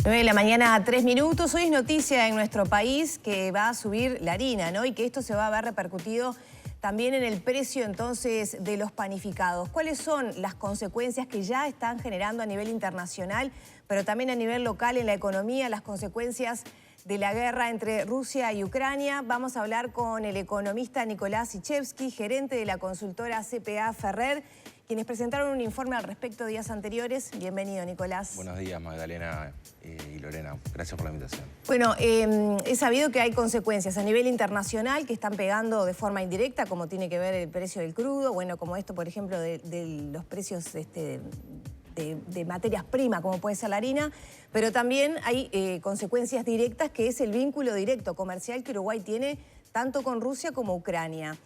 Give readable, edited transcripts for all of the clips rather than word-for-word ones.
9 de la mañana, 3 minutos. Hoy es noticia en nuestro país que va a subir la harina, ¿no? Y que esto se va a ver repercutido también en el precio entonces de los panificados. ¿Cuáles son las consecuencias que ya están generando a nivel internacional, pero también a nivel local en la economía, las consecuencias de la guerra entre Rusia y Ucrania? Vamos a hablar con el economista Nicolás Ichevsky, gerente de la consultora CPA Ferrer, quienes presentaron un informe al respecto días anteriores. Bienvenido, Nicolás. Buenos días, Magdalena y Lorena. Gracias por la invitación. Bueno, he sabido que hay consecuencias a nivel internacional que están pegando de forma indirecta, como tiene que ver el precio del crudo, bueno, como esto, por ejemplo, de los precios de materias primas, como puede ser la harina, pero también hay consecuencias directas, que es el vínculo directo comercial que Uruguay tiene tanto con Rusia como Ucrania.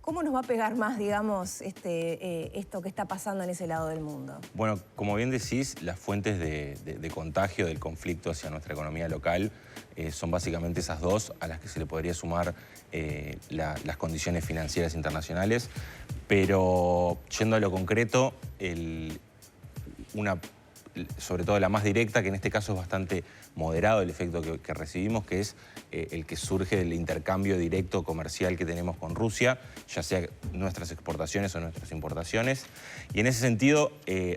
¿Cómo nos va a pegar más, digamos, esto que está pasando en ese lado del mundo? Bueno, como bien decís, las fuentes de contagio del conflicto hacia nuestra economía local son básicamente esas dos, a las que se le podría sumar las condiciones financieras internacionales. Pero yendo a lo concreto, sobre todo la más directa, que en este caso es bastante moderado el efecto que recibimos, que es el que surge del intercambio directo comercial que tenemos con Rusia, ya sea nuestras exportaciones o nuestras importaciones. Y en ese sentido,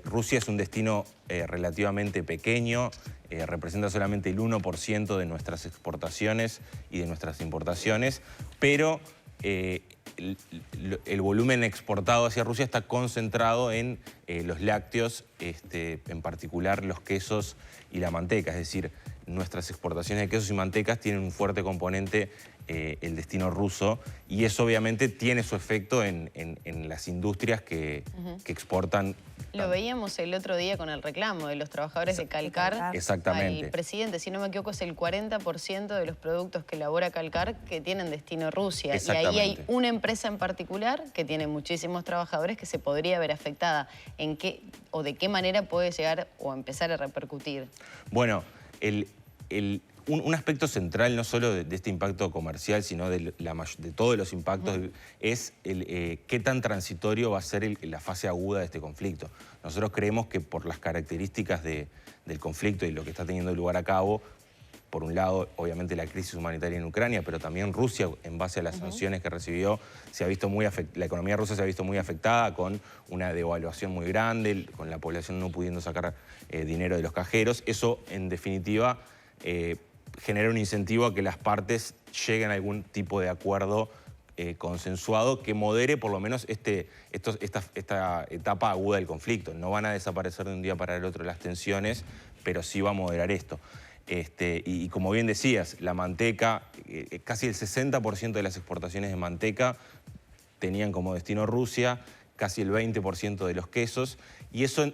Rusia es un destino relativamente pequeño, representa solamente el 1% de nuestras exportaciones y de nuestras importaciones, pero el volumen exportado hacia Rusia está concentrado en los lácteos, en particular los quesos y la manteca. Es decir, nuestras exportaciones de quesos y mantecas tienen un fuerte componente el destino ruso, y eso obviamente tiene su efecto en las industrias que exportan. Lo veíamos el otro día con el reclamo de los trabajadores de Calcar. Exactamente. Al presidente, si no me equivoco, es el 40% de los productos que elabora Calcar que tienen destino Rusia. Y ahí hay una empresa en particular que tiene muchísimos trabajadores que se podría ver afectada. ¿En qué o de qué manera puede llegar o empezar a repercutir? Bueno, un aspecto central no solo de este impacto comercial, sino de todos los impactos, es qué tan transitorio va a ser la fase aguda de este conflicto. Nosotros creemos que por las características del conflicto y lo que está teniendo lugar a cabo, por un lado, obviamente, la crisis humanitaria en Ucrania, pero también Rusia, en base a las sanciones que recibió, la economía rusa se ha visto muy afectada, con una devaluación muy grande, con la población no pudiendo sacar dinero de los cajeros. Eso, en definitiva, genera un incentivo a que las partes lleguen a algún tipo de acuerdo consensuado que modere por lo menos esta etapa aguda del conflicto. No van a desaparecer de un día para el otro las tensiones, pero sí va a moderar esto. Y como bien decías, la manteca, casi el 60% de las exportaciones de manteca tenían como destino Rusia, casi el 20% de los quesos, y eso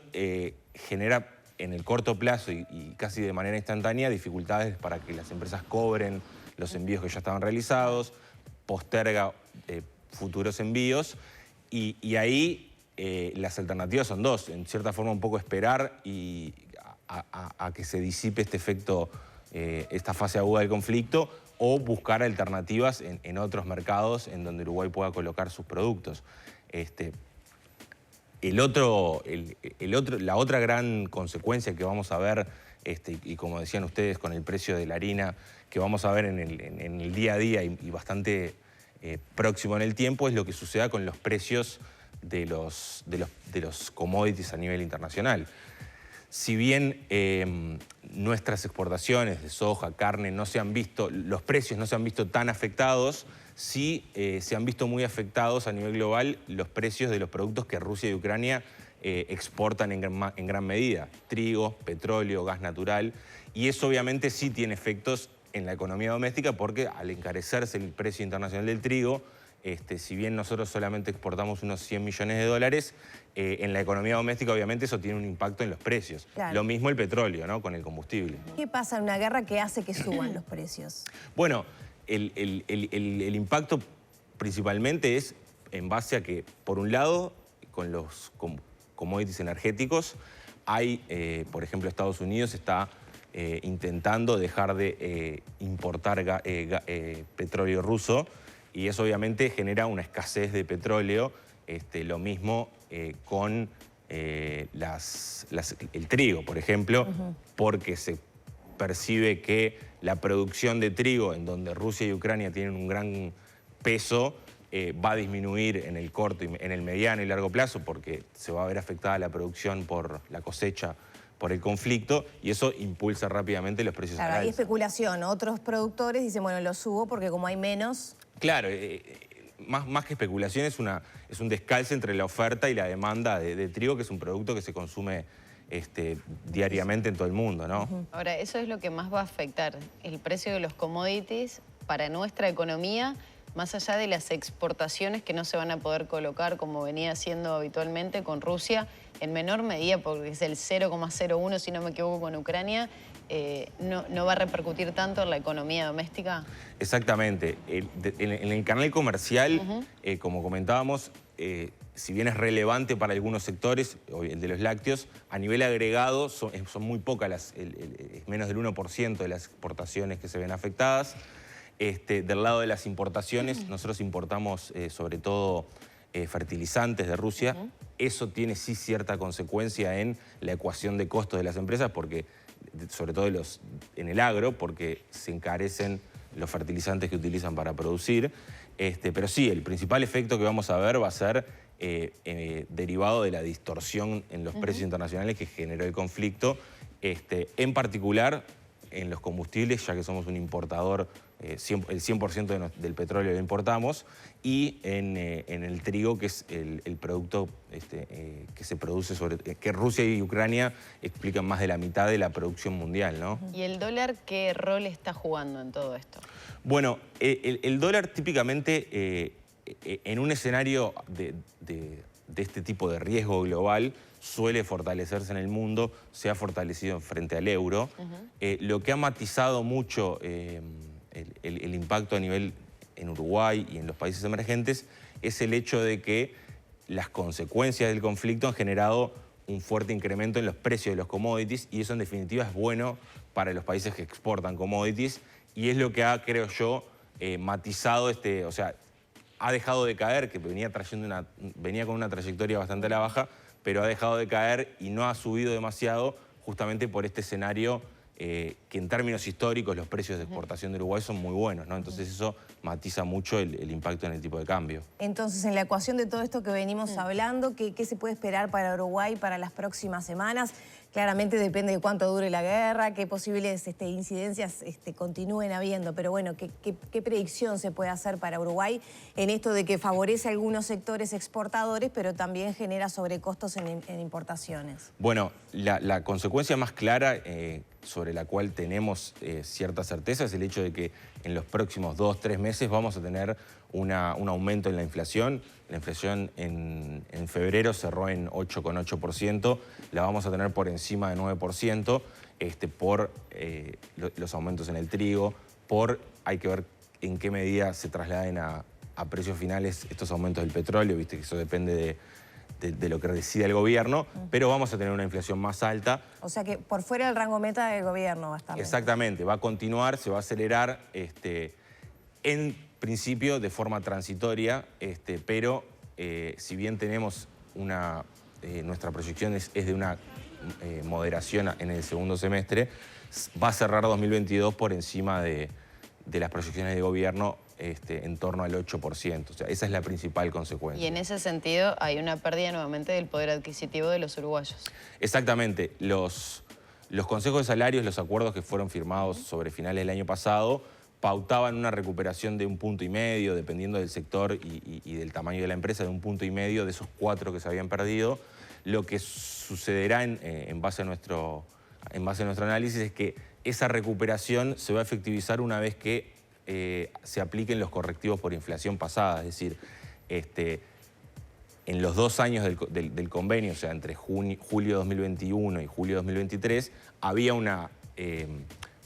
genera en el corto plazo y casi de manera instantánea dificultades para que las empresas cobren los envíos que ya estaban realizados, posterga futuros envíos, y ahí las alternativas son dos: en cierta forma un poco esperar y a que se disipe este efecto, esta fase aguda del conflicto, o buscar alternativas en otros mercados en donde Uruguay pueda colocar sus productos. La otra gran consecuencia que vamos a ver, y como decían ustedes con el precio de la harina, que vamos a ver en el día a día y bastante próximo en el tiempo, es lo que suceda con los precios de los commodities a nivel internacional. Si bien nuestras exportaciones de soja, carne, los precios no se han visto tan afectados, sí se han visto muy afectados a nivel global los precios de los productos que Rusia y Ucrania exportan en gran medida: trigo, petróleo, gas natural. Y eso obviamente sí tiene efectos en la economía doméstica, porque al encarecerse el precio internacional del trigo, si bien nosotros solamente exportamos unos 100 millones de dólares, en la economía doméstica obviamente eso tiene un impacto en los precios. Claro. Lo mismo el petróleo, ¿no?, con el combustible. ¿Qué pasa en una guerra que hace que suban los precios? Bueno, el impacto principalmente es en base a que, por un lado, con los commodities energéticos, por ejemplo, Estados Unidos está intentando dejar de importar petróleo ruso, y eso obviamente genera una escasez de petróleo. Lo mismo con el trigo, por ejemplo, porque percibe que la producción de trigo, en donde Rusia y Ucrania tienen un gran peso, va a disminuir en el corto, en el mediano y largo plazo, porque se va a ver afectada la producción por la cosecha, por el conflicto, y eso impulsa rápidamente los precios al alza. Hay especulación. Otros productores dicen, bueno, lo subo porque como hay menos... Claro, más que especulación es un descalce entre la oferta y la demanda de trigo, que es un producto que se consume diariamente en todo el mundo, ¿no? Ahora, eso es lo que más va a afectar, el precio de los commodities para nuestra economía, más allá de las exportaciones que no se van a poder colocar como venía haciendo habitualmente con Rusia, en menor medida, porque es el 0,01, si no me equivoco, con Ucrania, no va a repercutir tanto en la economía doméstica. Exactamente. En el canal comercial, como comentábamos, si bien es relevante para algunos sectores, el de los lácteos, a nivel agregado son muy pocas, es menos del 1% de las exportaciones que se ven afectadas. Del lado de las importaciones, nosotros importamos sobre todo fertilizantes de Rusia. Eso tiene sí cierta consecuencia en la ecuación de costos de las empresas, porque, sobre todo en el agro, porque se encarecen los fertilizantes que utilizan para producir. Pero sí, el principal efecto que vamos a ver va a ser derivado de la distorsión en los precios internacionales que generó el conflicto, en particular en los combustibles, ya que somos un importador, el 100% del petróleo lo importamos, y en el trigo, que es el producto que se produce, que Rusia y Ucrania explican más de la mitad de la producción mundial, ¿no? ¿Y el dólar qué rol está jugando en todo esto? Bueno, el dólar típicamente en un escenario de este tipo de riesgo global suele fortalecerse en el mundo, se ha fortalecido frente al euro. Lo que ha matizado mucho el impacto a nivel en Uruguay y en los países emergentes es el hecho de que las consecuencias del conflicto han generado un fuerte incremento en los precios de los commodities, y eso en definitiva es bueno para los países que exportan commodities, y es lo que ha, creo yo, matizado o sea, ha dejado de caer, que venía con una trayectoria bastante a la baja, pero ha dejado de caer y no ha subido demasiado justamente por este escenario que en términos históricos los precios de exportación de Uruguay son muy buenos, ¿no? Entonces eso matiza mucho el impacto en el tipo de cambio. Entonces, en la ecuación de todo esto que venimos hablando, ¿qué se puede esperar para Uruguay para las próximas semanas? Claramente depende de cuánto dure la guerra, qué posibles incidencias continúen habiendo, pero bueno, ¿qué predicción se puede hacer para Uruguay en esto de que favorece a algunos sectores exportadores, pero también genera sobrecostos en importaciones? Bueno, la consecuencia más clara sobre la cual tenemos cierta certeza es el hecho de que en los próximos 2-3 meses vamos a tener un aumento en la inflación. La inflación en febrero cerró en 8,8%, la vamos a tener por encima de 9% por los aumentos en el trigo, hay que ver en qué medida se trasladen a precios finales estos aumentos del petróleo, viste que eso depende de lo que decida el gobierno, pero vamos a tener una inflación más alta. O sea que por fuera del rango meta del gobierno va a estar. Exactamente, va a continuar, se va a acelerar, en principio de forma transitoria, pero si bien tenemos nuestra proyección es de una moderación en el segundo semestre, va a cerrar 2022 por encima de las proyecciones de gobierno, en torno al 8%. O sea, esa es la principal consecuencia. Y en ese sentido hay una pérdida nuevamente del poder adquisitivo de los uruguayos. Exactamente. Los consejos de salarios, los acuerdos que fueron firmados sobre finales del año pasado, pautaban una recuperación de 1,5 puntos, dependiendo del sector y del tamaño de la empresa, de 1,5 puntos de esos 4 que se habían perdido. Lo que sucederá en base a nuestro análisis es que esa recuperación se va a efectivizar una vez que se apliquen los correctivos por inflación pasada. Es decir, en los 2 años del convenio, o sea, entre julio 2021 y julio 2023, había una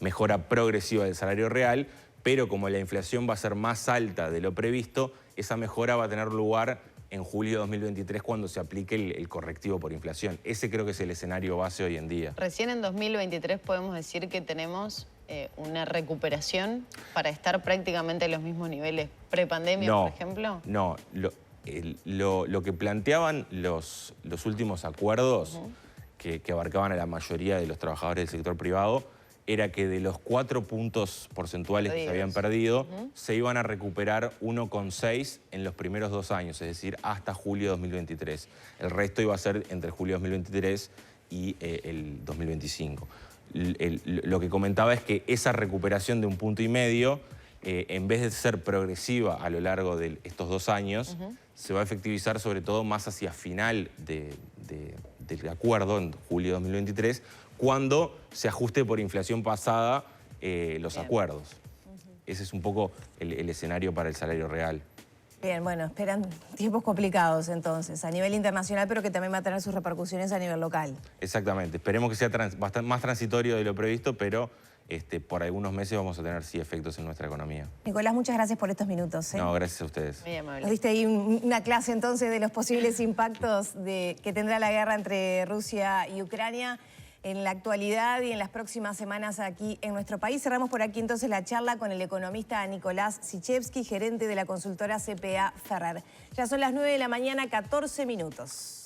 mejora progresiva del salario real, pero como la inflación va a ser más alta de lo previsto, esa mejora va a tener lugar en julio de 2023 cuando se aplique el correctivo por inflación. Ese creo que es el escenario base hoy en día. Recién en 2023 podemos decir que tenemos una recuperación para estar prácticamente en los mismos niveles prepandemia, por ejemplo. No, lo que planteaban los últimos acuerdos que abarcaban a la mayoría de los trabajadores del sector privado era que de los 4 puntos porcentuales que se habían perdido, se iban a recuperar 1,6 en los primeros 2 años, es decir, hasta julio de 2023. El resto iba a ser entre julio de 2023 y el 2025. Lo que comentaba es que esa recuperación de 1,5 puntos, en vez de ser progresiva a lo largo de estos 2 años, se va a efectivizar sobre todo más hacia final del acuerdo, en julio de 2023, cuando se ajuste por inflación pasada los acuerdos. Ese es un poco el escenario para el salario real. Bien, bueno, esperan tiempos complicados entonces, a nivel internacional, pero que también va a tener sus repercusiones a nivel local. Exactamente. Esperemos que sea bastante más transitorio de lo previsto, pero por algunos meses vamos a tener sí efectos en nuestra economía. Nicolás, muchas gracias por estos minutos. No, gracias a ustedes. Muy amable. Nos diste ahí una clase entonces de los posibles impactos que tendrá la guerra entre Rusia y Ucrania en la actualidad y en las próximas semanas aquí en nuestro país. Cerramos por aquí entonces la charla con el economista Nicolás Sichevsky, gerente de la consultora CPA Ferrer. Ya son las 9 de la mañana, 14 minutos.